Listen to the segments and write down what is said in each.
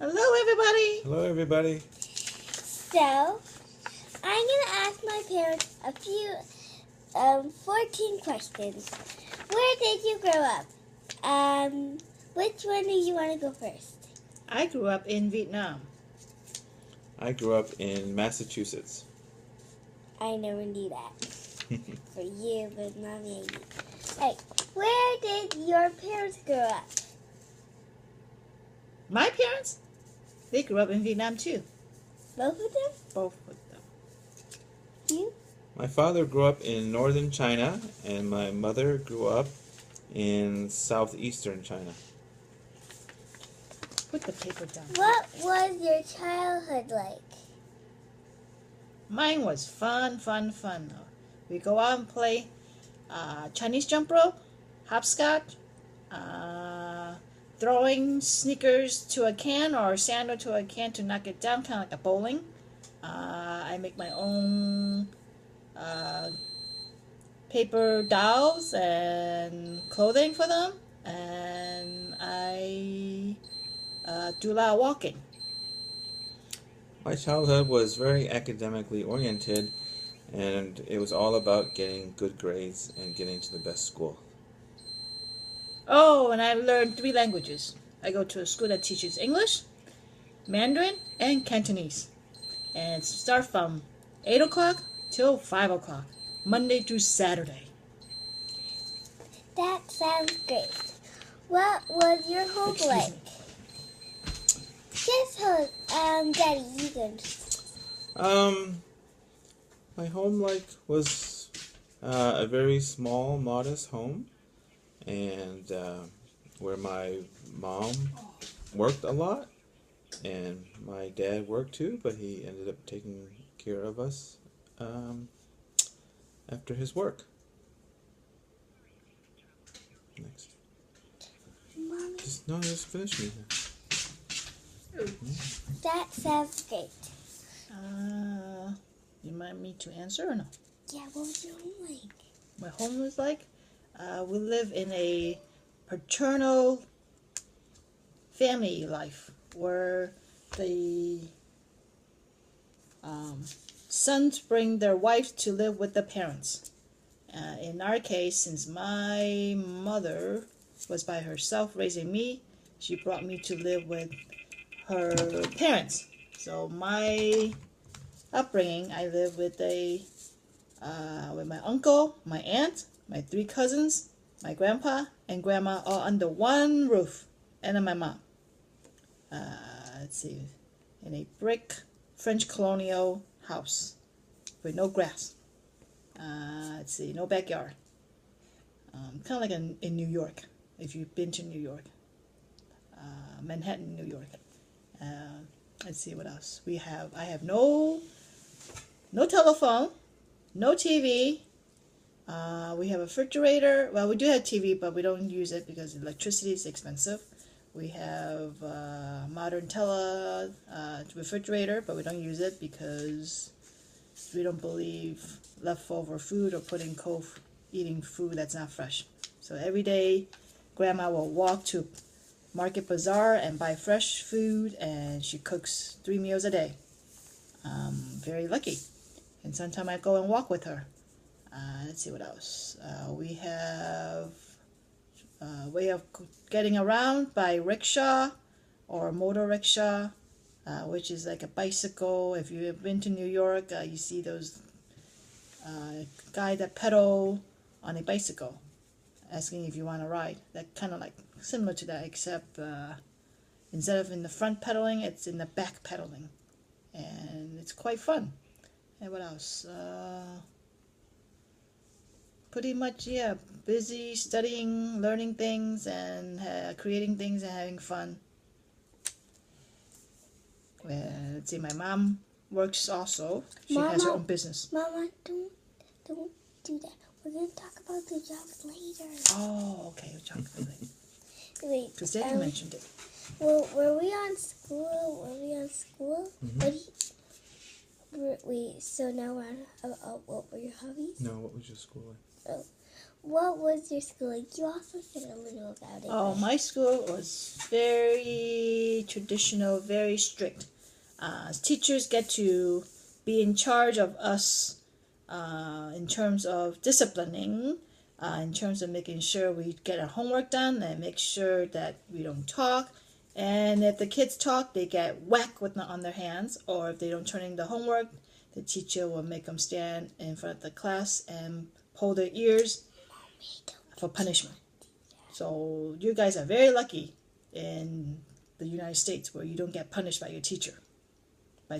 Hello, everybody. Hello, everybody. So, I'm going to ask my parents a few 14 questions. Where did you grow up? Which one do you want to go first? I grew up in Vietnam. I grew up in Massachusetts. I never knew that. For you, but not me. Hey, where did your parents grow up? My parents, they grew up in Vietnam too. Both of them? Both of them. You? My father grew up in northern China, and my mother grew up in southeastern China. Put the paper down. What was your childhood like? Mine was fun. We go out and play Chinese jump rope, hopscotch, throwing sneakers to a can or sandal to a can to knock it down, kind of like a bowling. I make my own paper dolls and clothing for them, and I do a lot of walking. My childhood was very academically oriented, and it was all about getting good grades and getting to the best school. Oh, and I learned 3 languages. I go to a school that teaches English, Mandarin, and Cantonese. And it starts from 8 o'clock till 5 o'clock, Monday through Saturday. That sounds great. What was your home Excuse like? me. Just Daddy, you can. My home was a very small, modest home, and where my mom worked a lot, and my dad worked too, but he ended up taking care of us after his work. Next. Mommy. Just finish me. That sounds great. You want me to answer or no? Yeah, what was your home like? My home was like, we live in a paternal family life where the sons bring their wives to live with the parents. In our case, since my mother was by herself raising me, she brought me to live with her parents. So my upbringing, I lived with my uncle, my aunt, my 3 cousins, my grandpa and grandma, all under one roof, and then my mom. Let's see, in a brick French colonial house with no grass. Let's see, no backyard. Kind of like in New York, if you've been to New York, Manhattan, New York. Let's see what else we have. I have no telephone, no TV. We have a refrigerator. Well, we do have TV, but we don't use it because electricity is expensive. We have modern refrigerator, but we don't use it because we don't believe leftover food or eating food that's not fresh. So every day, Grandma will walk to Market Bazaar and buy fresh food, and she cooks 3 meals a day. Very lucky. And sometimes I go and walk with her. Let's see what else. We have a way of getting around by rickshaw or motor rickshaw, which is like a bicycle. If you've been to New York, you see those guy that pedal on a bicycle, asking if you want to ride. That kind of like similar to that, except instead of in the front pedaling, it's in the back pedaling, and it's quite fun. And what else? Pretty much, yeah, busy studying, learning things, and creating things and having fun. Let's see, my mom works also. She has her own business. Mama, don't do that. We're going to talk about the jobs later. Oh, okay, we'll talk about it. Wait. Because Daddy mentioned it. Well, were we on school? Mm-hmm. So now we're on, what were your hobbies? No, what was your school like? what was your school like? You also said a little about it. Oh, my school was very traditional, very strict. Teachers get to be in charge of us in terms of disciplining, in terms of making sure we get our homework done and make sure that we don't talk. And if the kids talk, they get whacked on their hands, or if they don't turn in the homework, the teacher will make them stand in front of the class and pull their ears for punishment. So you guys are very lucky in the United States where you don't get punished by your teacher,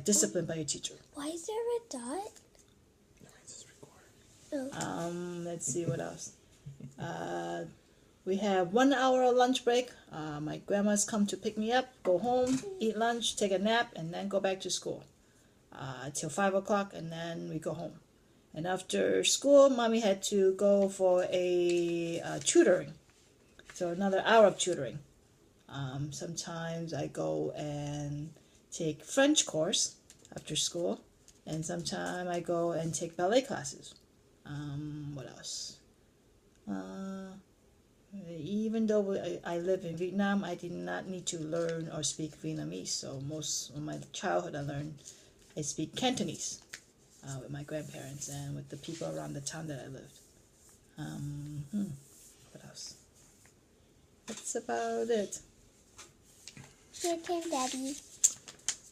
disciplined by your teacher. Why is there a dot? Let's see what else. We have 1 hour lunch break. My grandma's come to pick me up, go home, eat lunch, take a nap, and then go back to school till 5 o'clock, and then we go home. And after school, mommy had to go for a tutoring, so another hour of tutoring. Sometimes I go and take French course after school, and sometimes I go and take ballet classes. What else? Even though I live in Vietnam, I did not need to learn or speak Vietnamese. So most of my childhood I speak Cantonese with my grandparents and with the people around the town that I lived. What else? That's about it. Your turn, Daddy.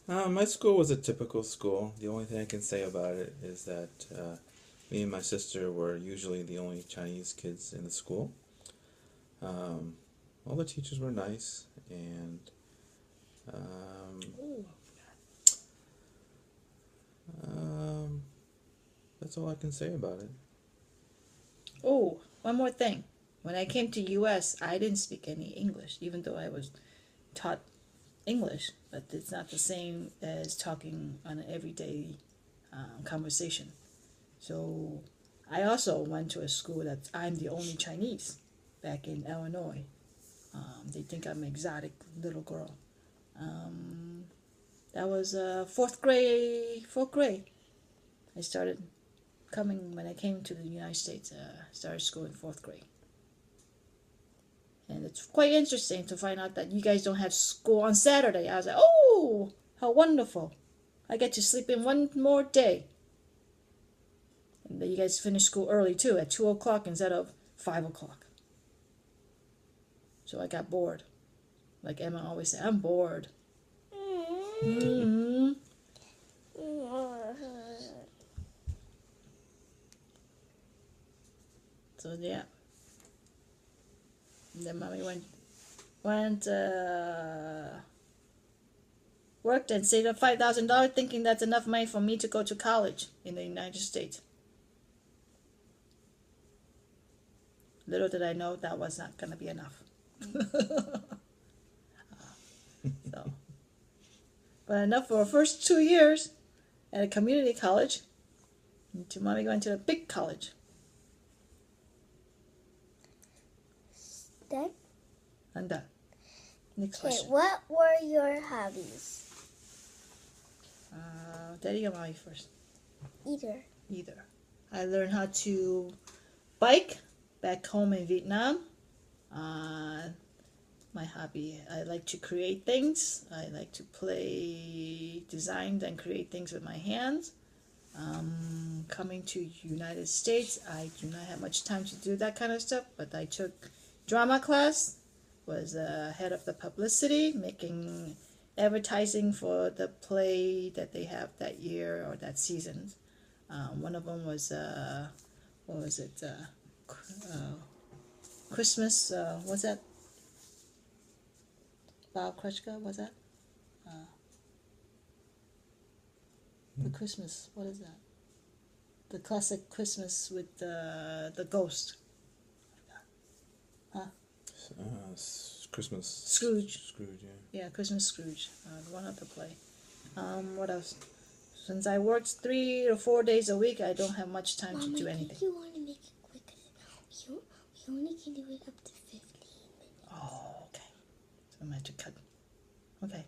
My school was a typical school. The only thing I can say about it is that me and my sister were usually the only Chinese kids in the school. All the teachers were nice, and that's all I can say about it. Oh, one more thing. When I came to U.S., I didn't speak any English, even though I was taught English, but it's not the same as talking on an everyday conversation. So I also went to a school that I'm the only Chinese back in Illinois. They think I'm an exotic little girl. That was fourth grade. I started coming when I came to the United States. Started school in fourth grade. And it's quite interesting to find out that you guys don't have school on Saturday. I was like, oh, how wonderful. I get to sleep in one more day. And then you guys finish school early too, at 2 o'clock instead of 5 o'clock. So I got bored. Like Emma always said, I'm bored. Mm-hmm. So yeah. And then mommy worked and saved up $5,000 thinking that's enough money for me to go to college in the United States. Little did I know that was not going to be enough. So, but enough for our first 2 years at a community college. Until mommy went to a big college. Done? I'm done. Next Okay, question. what were your hobbies? Daddy or mommy first? Either. Either. I learned how to bike back home in Vietnam. My hobby, I like to create things. I like to design and create things with my hands. Coming to United States, I do not have much time to do that kind of stuff, but I took drama class, was head of the publicity, making advertising for the play that they have that year or that season. One of them was, what was it? Christmas, what's that? Bob Krushka, was that? The Christmas, what is that? The classic Christmas with the ghost. Christmas. Scrooge. Scrooge, yeah. Yeah, Christmas Scrooge. One of the play. What else? Since I worked 3 or 4 days a week, I don't have much time to do I anything. think you want to make it quicker. We only can do it up to 15 minutes. Oh, okay. So I'm going to cut. Okay.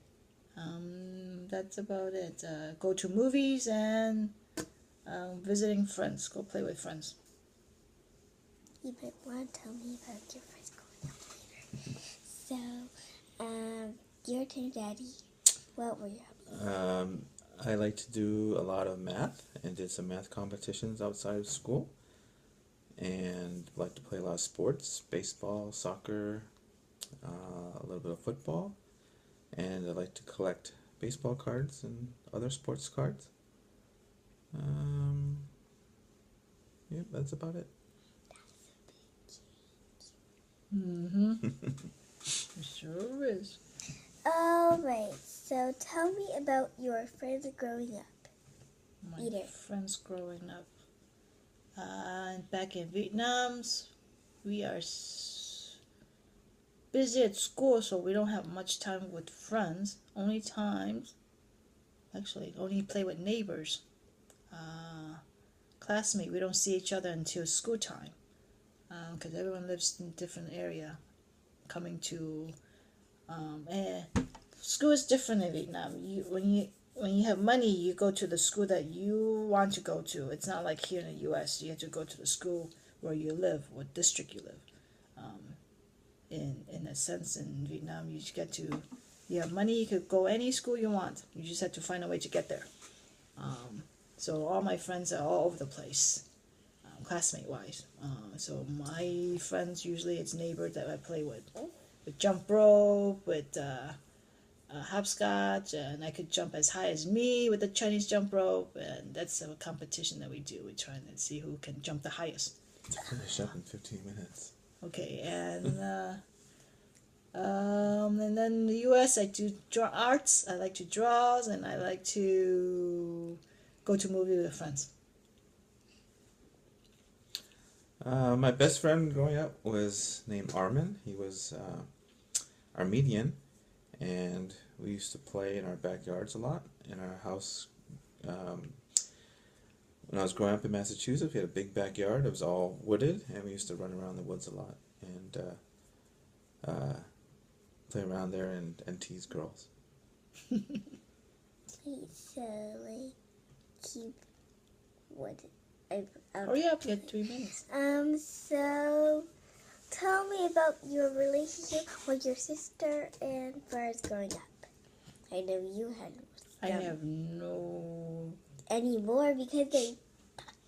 That's about it. Go to movies and visiting friends. Go play with friends. you might want to tell me about your first growing up later. So, your turn, Daddy. What were your hobbies? I like to do a lot of math and did some math competitions outside of school. And like to play a lot of sports, baseball, soccer, a little bit of football. And I like to collect baseball cards and other sports cards. Yeah, that's about it. Mm-hmm. It sure is. Alright, so tell me about your friends growing up. My Either. friends growing up. Back in Vietnam, we are busy at school, so we don't have much time with friends. Only play with neighbors. Classmate, we don't see each other until school time. Because everyone lives in a different area. School is different in Vietnam. When you have money, you go to the school that you want to go to. It's not like here in the U.S. You have to go to the school where you live, what district you live. In a sense, in Vietnam, you have money, you could go any school you want. You just have to find a way to get there. So all my friends are all over the place, classmate-wise. So my friends, usually it's neighbors that I play with jump rope, with hopscotch, and I could jump as high as me with the Chinese jump rope, and that's a competition that we do. We're trying to see who can jump the highest. Finish up in 15 minutes. Okay, and then in the U.S. I do draw arts. I like to draw, and I like to go to movies with friends. My best friend growing up was named Armin. He was Armenian, and we used to play in our backyards a lot. In our house, when I was growing up in Massachusetts, we had a big backyard. It was all wooded, and we used to run around the woods a lot and play around there and tease girls. Please, keep what Hurry up, you have 3 minutes. So tell me about your relationship with your sister and brothers growing up. I know you had I have no... anymore because they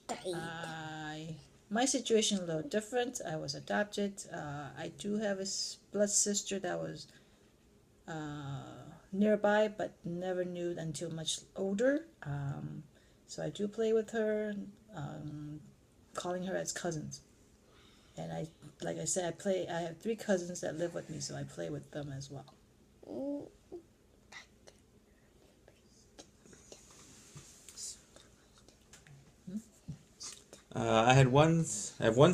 died. My situation is a little different. I was adopted. I do have a blood sister that was nearby, but never knew until much older. So I do play with her, calling her as cousins. And like I said, I have 3 cousins that live with me, so I play with them as well. I have one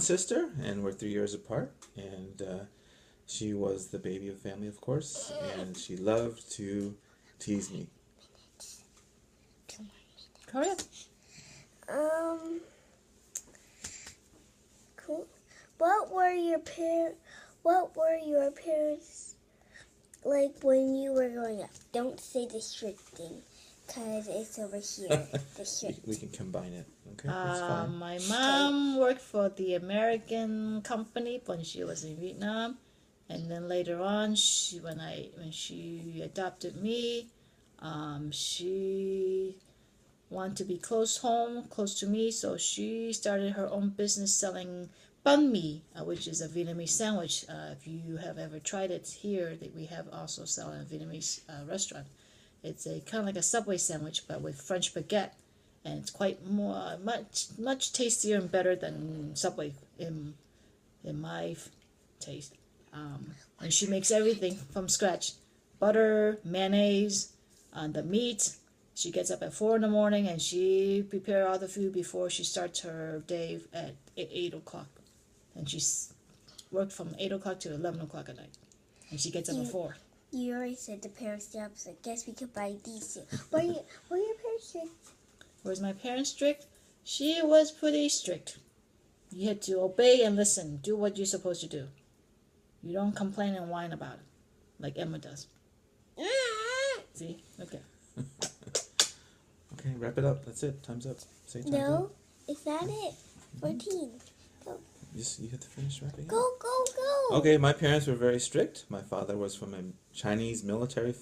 sister, and we're 3 years apart. And she was the baby of the family, of course, and she loved to tease me. Hurry up. Cool. What were your parents like when you were growing up? Don't say the strict thing, cause it's over here. The strict. We can combine it. Okay, that's fine. My mom worked for the American company when she was in Vietnam, and then later on, when she adopted me, she wanted to be close to me, so she started her own business selling banh mi, which is a Vietnamese sandwich. If you have ever tried it here, that we have also sell in a Vietnamese restaurant. It's a kind of like a Subway sandwich, but with French baguette, and it's quite much tastier and better than Subway in my taste. And she makes everything from scratch: butter, mayonnaise, the meat. She gets up at 4 in the morning and she prepares all the food before she starts her day at 8 o'clock. And she's worked from 8 o'clock to 11 o'clock at night. And she gets up at 4. You already said the parents' jobs. I guess we could buy these too. Were your parents strict? Was my parents strict? She was pretty strict. You had to obey and listen. Do what you're supposed to do. You don't complain and whine about it, like Emma does. See? Okay. Okay, wrap it up. That's it. Time's up. Say time's No, up. is that it? 14. Go. you have to finish wrapping up. Go, go, go. Okay, my parents were very strict. My father was from a Chinese military